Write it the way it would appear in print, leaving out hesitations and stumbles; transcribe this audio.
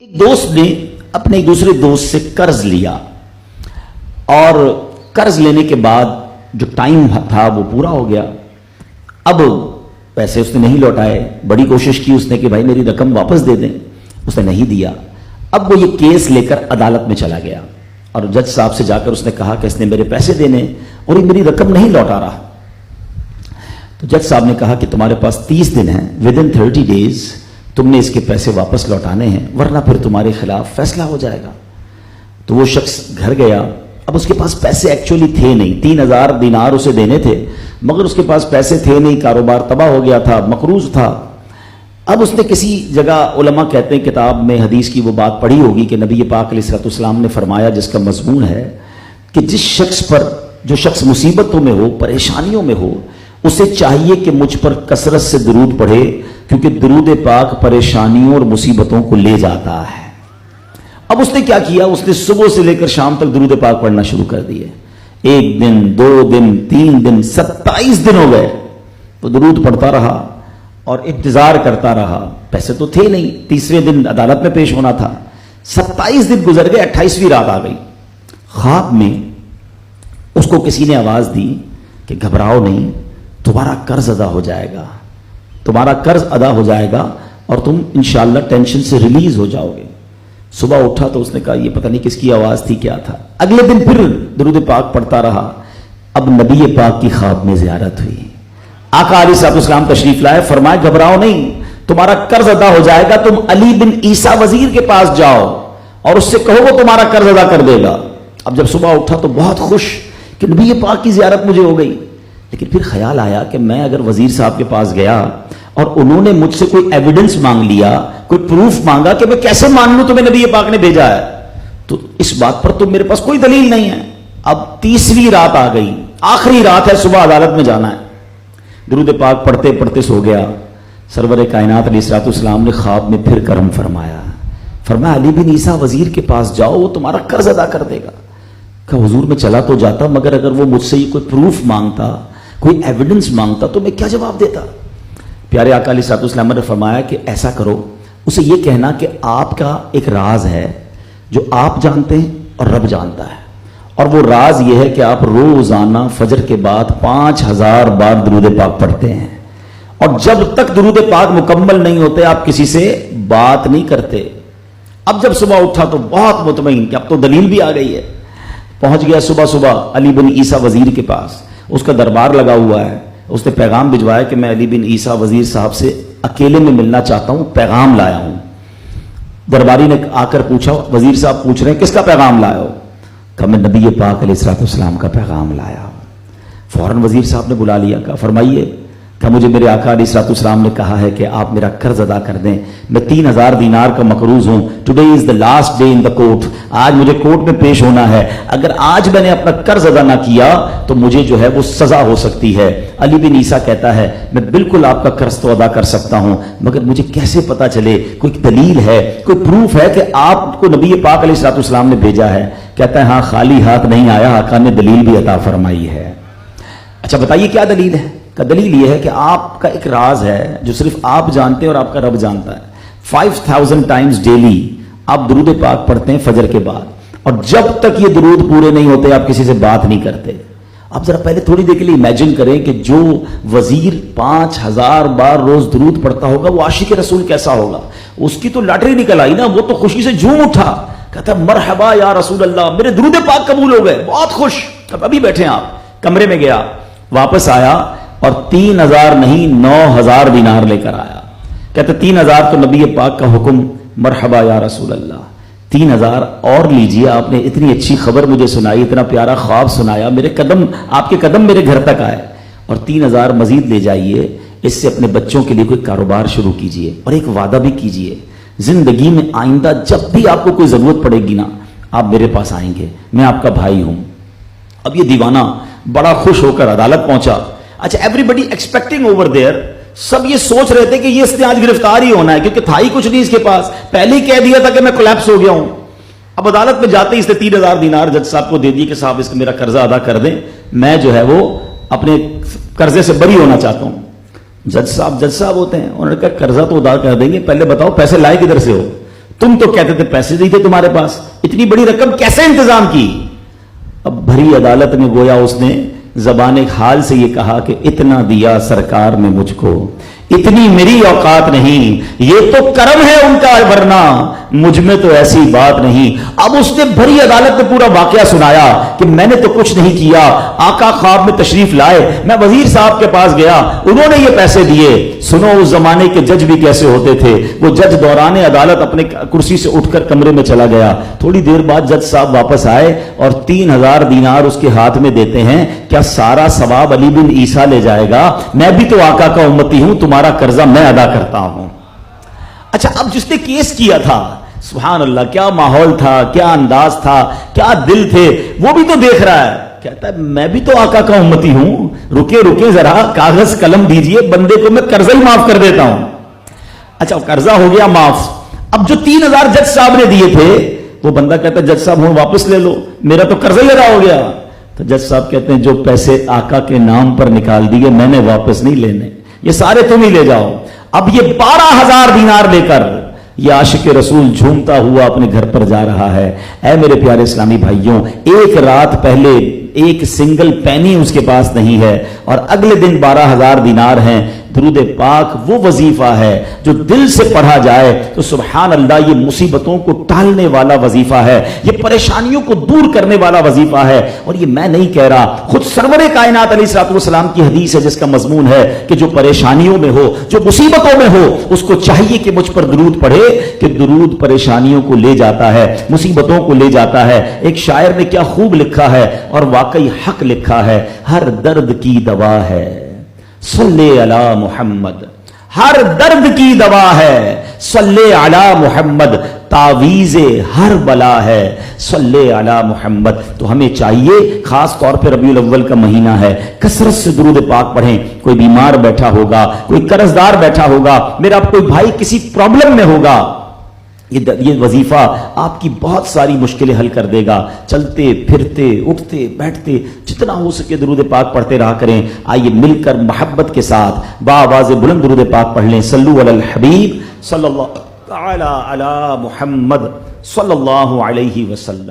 ایک دوست نے اپنے ایک دوسرے دوست سے قرض لیا اور قرض لینے کے بعد جو ٹائم تھا وہ پورا ہو گیا. اب پیسے اس نے نہیں لوٹائے. بڑی کوشش کی اس نے کہ بھائی میری رقم واپس دے دیں, اس نے نہیں دیا. اب وہ یہ کیس لے کر عدالت میں چلا گیا اور جج صاحب سے جا کر اس نے کہا کہ اس نے میرے پیسے دینے اور یہ میری رقم نہیں لوٹا رہا. تو جج صاحب نے کہا کہ تمہارے پاس 30 دن ہیں, ودن 30 days تم نے اس کے پیسے واپس لوٹانے ہیں ورنہ پھر تمہارے خلاف فیصلہ ہو جائے گا. تو وہ شخص گھر گیا. اب اس کے پاس پیسے ایکچولی تھے نہیں, 3000 دینار اسے دینے تھے مگر اس کے پاس پیسے تھے نہیں, کاروبار تباہ ہو گیا تھا, مقروض تھا. اب اس نے کسی جگہ, علماء کہتے ہیں کتاب میں حدیث کی وہ بات پڑھی ہوگی کہ نبی پاک علیہ الصلوۃ والسلام نے فرمایا جس کا مضمون ہے کہ جس شخص پر, جو شخص مصیبتوں میں ہو, پریشانیوں میں ہو, اسے چاہیے کہ مجھ پر کثرت سے درود پڑھے کیونکہ درود پاک پریشانیوں اور مصیبتوں کو لے جاتا ہے. اب اس نے کیا کیا, اس نے صبح سے لے کر شام تک درود پاک پڑھنا شروع کر دیے. 1 دن 2 دن 3 دن 27 دن ہو گئے. تو درود پڑھتا رہا اور انتظار کرتا رہا. پیسے تو تھے نہیں, تیسرے دن عدالت میں پیش ہونا تھا. 27 دن گزر گئے, 28ویں رات آ گئی. خواب میں اس کو کسی نے آواز دی کہ گھبراؤ نہیں, تمہارا قرض ادا ہو جائے گا, تمہارا قرض ادا ہو جائے گا اور تم انشاءاللہ ٹینشن سے ریلیز ہو جاؤ گے. صبح اٹھا تو اس نے کہا یہ پتہ نہیں کس کی آواز تھی, کیا تھا. اگلے دن پھر درود پاک پڑھتا رہا. اب نبی پاک کی خواب میں زیارت ہوئی. آقا علیہ الصلوۃ والسلام تشریف لائے, فرمایا گھبراؤ نہیں, تمہارا قرض ادا ہو جائے گا. تم علی بن عیسیٰ وزیر کے پاس جاؤ اور اس سے کہو وہ تمہارا قرض ادا کر دے گا. اب جب صبح اٹھا تو بہت خوش کہ نبی پاک کی زیارت مجھے ہو گئی. لیکن پھر خیال آیا کہ میں اگر وزیر صاحب کے پاس گیا اور انہوں نے مجھ سے کوئی ایویڈنس مانگ لیا, کوئی پروف مانگا, کہ میں کیسے مان لوں تمہیں نبی پاک نے بھیجا ہے, تو اس بات پر تو میرے پاس کوئی دلیل نہیں ہے. اب 30ویں رات آ گئی, آخری رات ہے, صبح عدالت میں جانا ہے. درود پاک پڑھتے پڑھتے سو گیا. سرور کائنات علیہ الصلوۃ والسلام نے خواب میں پھر کرم فرمایا. فرمایا علی بن عیسیٰ وزیر کے پاس جاؤ, وہ تمہارا قرض ادا کر دے گا. کہ حضور میں چلا تو جاتا مگر اگر وہ مجھ سے کوئی پروف مانگتا, کوئی ایویڈنس مانگتا تو میں کیا جواب دیتا. پیارے آقا علیہ الصلوۃ والسلام نے فرمایا کہ ایسا کرو, اسے یہ کہنا کہ آپ کا ایک راز ہے جو آپ جانتے ہیں اور رب جانتا ہے, اور وہ راز یہ ہے کہ آپ روزانہ فجر کے بعد 5000 بار درود پاک پڑھتے ہیں اور جب تک درود پاک مکمل نہیں ہوتے آپ کسی سے بات نہیں کرتے. اب جب صبح اٹھا تو بہت مطمئن کہ اب تو دلیل بھی آ گئی ہے. پہنچ گیا صبح علی بن عیسیٰ وزیر کے پاس. اس کا دربار لگا ہوا ہے. اس نے پیغام بھجوایا کہ میں علی بن عیسیٰ وزیر صاحب سے اکیلے میں ملنا چاہتا ہوں, پیغام لایا ہوں. درباری نے آ کر پوچھا, وزیر صاحب پوچھ رہے ہیں کس کا پیغام لایا ہو؟ کہا میں نبی پاک علیہ الصلوۃ والسلام کا پیغام لایا ہوں. فوراً وزیر صاحب نے بلا لیا. کہا فرمائیے. کہ مجھے میرے آقا علیہ الصلوۃ والسلام نے کہا ہے کہ آپ میرا قرض ادا کر دیں, میں 3000 دینار کا مقروض ہوں. Today is the last day in the court, آج مجھے کورٹ میں پیش ہونا ہے. اگر آج میں نے اپنا قرض ادا نہ کیا تو مجھے جو ہے وہ سزا ہو سکتی ہے. علی بن عیسیٰ کہتا ہے میں بالکل آپ کا قرض تو ادا کر سکتا ہوں مگر مجھے کیسے پتا چلے, کوئی دلیل ہے, کوئی پروف ہے کہ آپ کو نبی پاک علیہ الصلوۃ والسلام نے بھیجا ہے؟ کہتا ہے ہاں خالی ہاتھ نہیں آیا, آقا نے دلیل بھی عطا فرمائی ہے. اچھا بتائیے کیا دلیل ہے؟ کا دلیل یہ ہے کہ آپ کا ایک راز ہے جو صرف آپ جانتے ہیں اور آپ کا رب جانتا ہے. 5000 ٹائمز ڈیلی آپ درود پاک پڑھتے ہیں فجر کے بعد, اور جب تک یہ درود پورے نہیں ہوتے آپ کسی سے بات نہیں کرتے. آپ ذرا پہلے تھوڑی دیر کے لیے امیجن کریں کہ جو وزیر 5000 بار روز درود پڑھتا ہوگا وہ عاشق رسول کیسا ہوگا. اس کی تو لاٹری نکل آئی نا, وہ تو خوشی سے جھوم اٹھا, کہتا مرحبا یا رسول اللہ, میرے درود پاک قبول ہو گئے, بہت خوش. اب ابھی بیٹھے ہیں آپ, کمرے میں گیا, واپس آیا اور 3000 نہیں 9000 دینار لے کر آیا. کہتے 3000 تو نبی پاک کا حکم, مرحبا یا رسول اللہ, 3000 اور لیجئے, آپ نے اتنی اچھی خبر مجھے سنائی, اتنا پیارا خواب سنایا, میرے قدم, آپ کے قدم میرے گھر تک آئے, اور 3000 مزید لے جائیے, اس سے اپنے بچوں کے لیے کوئی کاروبار شروع کیجئے اور ایک وعدہ بھی کیجئے, زندگی میں آئندہ جب بھی آپ کو کوئی ضرورت پڑے گی نا آپ میرے پاس آئیں گے, میں آپ کا بھائی ہوں. اب یہ دیوانہ بڑا خوش ہو کر عدالت پہنچا. اچھا everybody expecting over there, سب یہ سوچ رہے تھے کہ یہ اس نے آج گرفتار ہی ہونا ہے کیونکہ تھا ہی کچھ نہیں اس کے پاس, پہلے ہی کہہ دیا تھا کہ میں کولیپس ہو گیا ہوں. اب عدالت میں جاتے ہی اس نے 3000 دینار جج صاحب کو دے دی کہ صاحب اس کا میرا قرضہ ادا کر دیں, میں جو ہے وہ اپنے قرضے سے بری ہونا چاہتا ہوں. جج صاحب ہوتے ہیں, انہوں نے کہا قرضہ تو ادا کر دیں گے, پہلے بتاؤ پیسے لائے کدھر سے ہو؟ تم تو کہتے تھے پیسے نہیں تھے تمہارے پاس، اتنی بڑی رقم کیسے انتظام کی؟ اب بھری عدالت میں گویا اس نے زبان حال سے یہ کہا کہ اتنا دیا سرکار نے مجھ کو، اتنی میری اوقات نہیں، یہ تو کرم ہے ان کا، ورنہ مجھ میں تو ایسی بات نہیں۔ اب اس نے بھری عدالت میں پورا واقعہ سنایا کہ میں نے تو کچھ نہیں کیا، آقا خواب میں تشریف لائے، میں وزیر صاحب کے پاس گیا، انہوں نے یہ پیسے دیے۔ سنو اس زمانے کے جج بھی کیسے ہوتے تھے، وہ جج دوران عدالت اپنے کرسی سے اٹھ کر کمرے میں چلا گیا، تھوڑی دیر بعد جج صاحب واپس آئے اور 3000 دینار اس کے ہاتھ میں دیتے ہیں۔ کیا سارا ثواب علی بن عیسیٰ لے جائے گا؟ میں بھی تو آقا کا امتی ہوں، تمہارا قرضہ میں ادا کرتا ہوں۔ اچھا، اب جس نے کیس کیا تھا، سبحان اللہ، کیا ماحول تھا، کیا انداز تھا، کیا دل تھے، وہ بھی تو دیکھ رہا ہے، کہتا ہے میں بھی تو آقا کا امتی ہوں، رکے ذرا، کاغذ قلم دیجئے، بندے کو میں قرضہ ہی معاف کر دیتا ہوں۔ اچھا، قرضہ ہو گیا معاف۔ اب جو 3000 جج صاحب نے دیے تھے، وہ بندہ کہتا ہے جج صاحب ہوں واپس لے لو، میرا تو قرضہ ہی ادا ہو گیا۔ تو جج صاحب کہتے ہیں جو پیسے آقا کے نام پر نکال دیے میں نے واپس نہیں لینے، یہ سارے تم ہی لے جاؤ۔ اب یہ 12000 دینار لے کر یہ عاشق رسول جھومتا ہوا اپنے گھر پر جا رہا ہے۔ اے میرے پیارے اسلامی بھائیوں، ایک رات پہلے ایک سنگل پینی اس کے پاس نہیں ہے، اور اگلے دن 12000 دینار ہیں۔ درود پاک وہ وظیفہ ہے جو دل سے پڑھا جائے تو سبحان اللہ یہ مصیبتوں کو ٹالنے والا وظیفہ ہے، یہ پریشانیوں کو دور کرنے والا وظیفہ ہے۔ اور یہ میں نہیں کہہ رہا، خود سرور کائنات علیہ الصلوۃ والسلام کی حدیث ہے جس کا مضمون ہے کہ جو پریشانیوں میں ہو، جو مصیبتوں میں ہو، اس کو چاہیے کہ مجھ پر درود پڑھے، کہ درود پریشانیوں کو لے جاتا ہے، مصیبتوں کو لے جاتا ہے۔ ایک شاعر نے کیا خوب لکھا ہے اور واقعی حق لکھا ہے، ہر درد کی دوا ہے صلی علی محمد، ہر درد کی دوا ہے صلی علی محمد، تعویذ ہر بلا ہے صلی علی محمد۔ تو ہمیں چاہیے، خاص طور پہ ربیع الاول کا مہینہ ہے، کثرت سے درود پاک پڑھیں۔ کوئی بیمار بیٹھا ہوگا، کوئی قرض دار بیٹھا ہوگا، میرا کوئی بھائی کسی پرابلم میں ہوگا، یہ وظیفہ آپ کی بہت ساری مشکلیں حل کر دے گا۔ چلتے پھرتے اٹھتے بیٹھتے جتنا ہو سکے درود پاک پڑھتے رہا کریں۔ آئیے مل کر محبت کے ساتھ بآواز بلند درود پاک پڑھ لیں۔ صلو علی الحبیب صلی اللہ تعالی علی محمد صلی اللہ علیہ وسلم۔